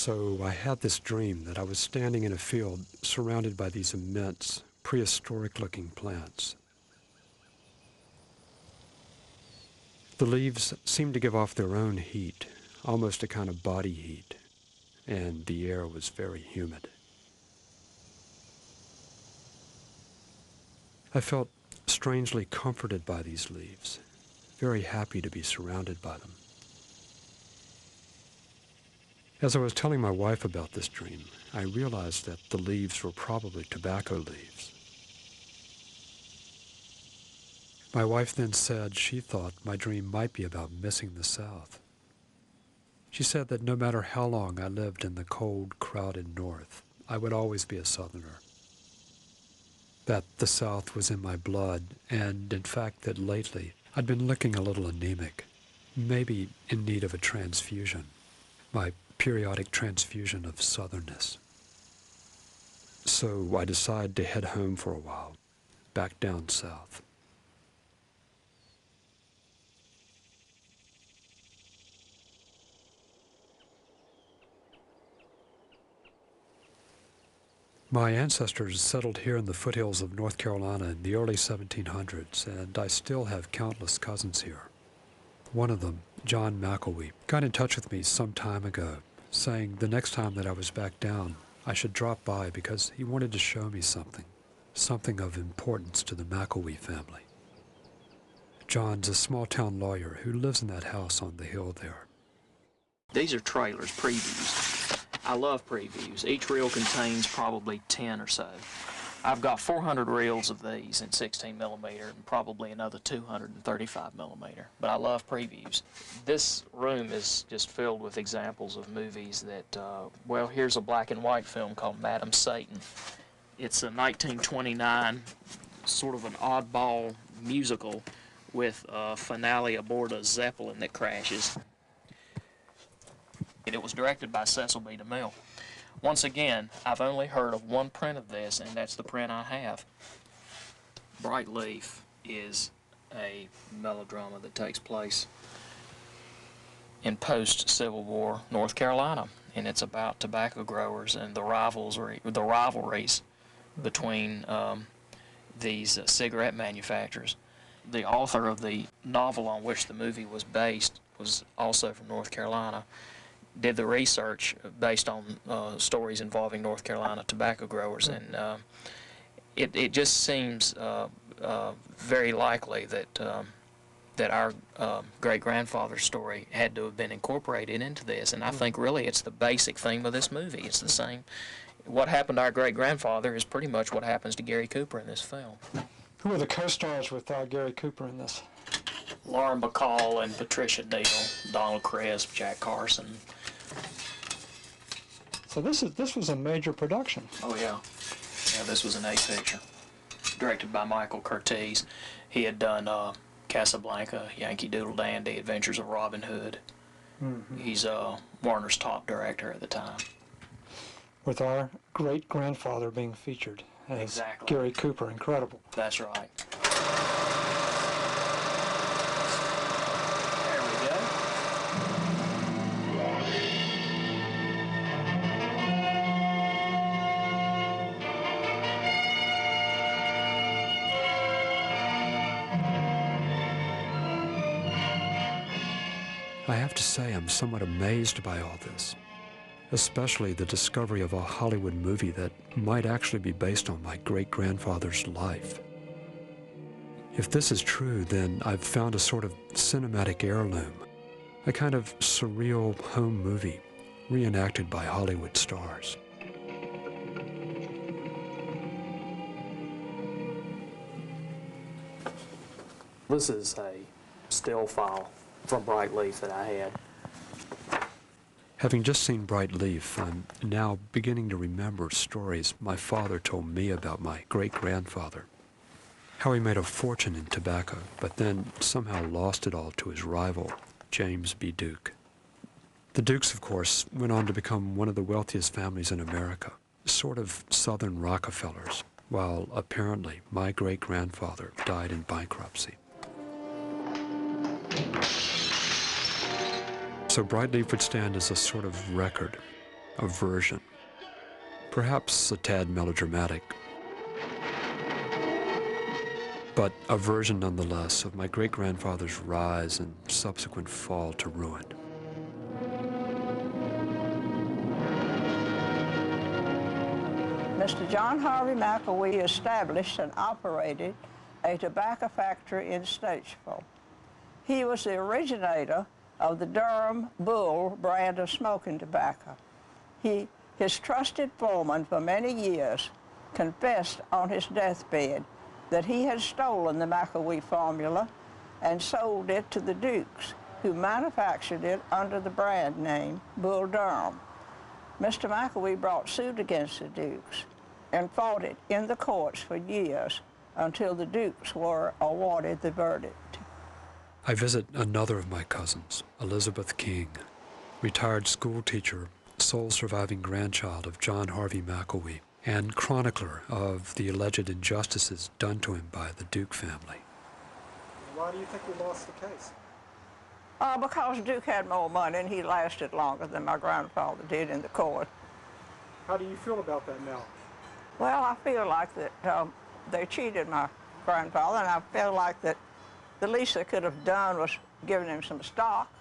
So I had this dream that I was standing in a field surrounded by these immense, prehistoric-looking plants. The leaves seemed to give off their own heat, almost a kind of body heat, and the air was very humid. I felt strangely comforted by these leaves, very happy to be surrounded by them. As I was telling my wife about this dream, I realized that the leaves were probably tobacco leaves. My wife then said she thought my dream might be about missing the South. She said that no matter how long I lived in the cold, crowded North, I would always be a Southerner. That the South was in my blood, and in fact that lately I'd been looking a little anemic, maybe in need of a transfusion, my periodic transfusion of Southernness. So I decided to head home for a while, back down south. My ancestors settled here in the foothills of North Carolina in the early 1700s, and I still have countless cousins here. One of them, John McElwee, got in touch with me some time ago, saying the next time that I was back down, I should drop by because he wanted to show me something of importance to the McElwee family. John's a small-town lawyer who lives in that house on the hill there. These are trailers, previews. I love previews. Each reel contains probably 10 or so. I've got 400 reels of these in 16 millimeter and probably another 235 millimeter, but I love previews. This room is just filled with examples of movies that, well, here's a black and white film called Madam Satan. It's a 1929, sort of an oddball musical with a finale aboard a Zeppelin that crashes. It was directed by Cecil B. DeMille. Once again, I've only heard of one print of this, and that's the print I have. Bright Leaf is a melodrama that takes place in post-Civil War North Carolina, and it's about tobacco growers and the rivalries between these cigarette manufacturers. The author of the novel on which the movie was based was also from North Carolina. Did the research based on stories involving North Carolina tobacco growers, and it just seems very likely that that our great-grandfather's story had to have been incorporated into this, and I think really it's the basic theme of this movie. It's the same. What happened to our great-grandfather is pretty much what happens to Gary Cooper in this film. Who are the co-stars with Gary Cooper in this? Lauren Bacall and Patricia Neal, Donald Crisp, Jack Carson. So this was a major production. Oh yeah, yeah. This was an A picture, directed by Michael Curtiz. He had done Casablanca, Yankee Doodle Dandy, Adventures of Robin Hood. Mm-hmm. He's Warner's top director at the time. With our great-grandfather being featured as exactly. Gary Cooper, incredible. That's right. I have to say I'm somewhat amazed by all this, especially the discovery of a Hollywood movie that might actually be based on my great-grandfather's life. If this is true, then I've found a sort of cinematic heirloom, a kind of surreal home movie reenacted by Hollywood stars. This is a still file from Bright Leaf that I had. Having just seen Bright Leaf, I'm now beginning to remember stories my father told me about my great-grandfather. How he made a fortune in tobacco, but then somehow lost it all to his rival, James B. Duke. The Dukes, of course, went on to become one of the wealthiest families in America, sort of Southern Rockefellers, while apparently my great-grandfather died in bankruptcy. So Bright Leaf would stand as a sort of record, a version, perhaps a tad melodramatic, but a version nonetheless of my great-grandfather's rise and subsequent fall to ruin. Mr. John Harvey McElwee established and operated a tobacco factory in Statesville. He was the originator of the Durham Bull brand of smoking tobacco. His trusted foreman for many years confessed on his deathbed that he had stolen the McElwee formula and sold it to the Dukes, who manufactured it under the brand name Bull Durham. Mr. McElwee brought suit against the Dukes and fought it in the courts for years until the Dukes were awarded the verdict. I visit another of my cousins, Elizabeth King, retired school teacher, sole surviving grandchild of John Harvey McElwee, and chronicler of the alleged injustices done to him by the Duke family. Why do you think you lost the case? Because Duke had more money and he lasted longer than my grandfather did in the court. How do you feel about that now? Well, I feel like that they cheated my grandfather, and I feel like that the least they could have done was given him some stock.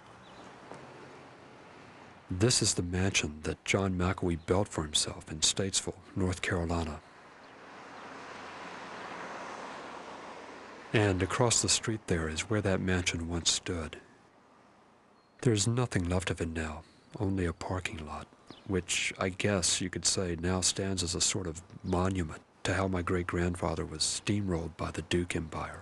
This is the mansion that John McElwee built for himself in Statesville, North Carolina. And across the street there is where that mansion once stood. There's nothing left of it now, only a parking lot, which I guess you could say now stands as a sort of monument to how my great-grandfather was steamrolled by the Duke Empire.